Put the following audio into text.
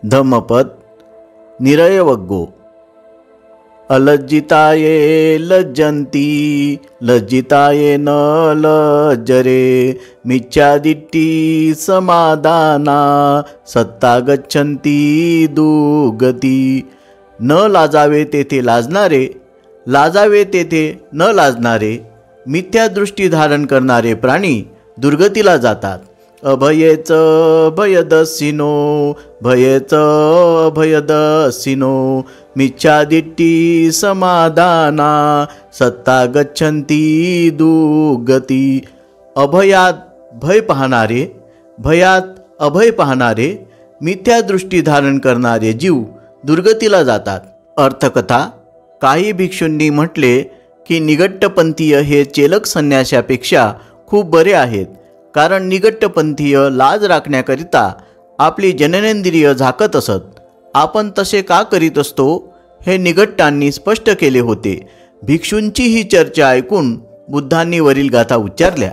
धम्मपद निरयवग्गो। अलज्जिताये लज्जन्ति लज्जिताये न लज्जरे मिच्छादिट्ठी समादाना सत्ता गच्छन्ति दुर्गती। न लाजावे तेथे लाजणारे, लाजावे तेथे न लाजणारे, मिथ्यादृष्टी धारण करणारे प्राणी दुर्गतीला जातात। अभयेच भयदस्सिनो भयेच भयदस्सिनो मिच्छादिट्ठी समादाना सत्ता गच्छन्ति दुर्गती। अभयात भय पाहणारे, भयात अभय पाहणारे, मिथ्यादृष्टी धारण करणारे जीव दुर्गतीला जातात। अर्थकथा। काही भिक्षूंनी म्हटले की निगट्टपंथीय हे चेलक संन्याशापेक्षा खूप बरे आहेत, कारण निगट्टपंथीय लाज राखण्याकरिता आपली जननेंद्रिय झाकत असत। आपण तसे का करीत असतो हे निगट्टांनी स्पष्ट केले होते। भिक्षूंची ही चर्चा ऐकून बुद्धांनी वरील गाथा उच्चारल्या।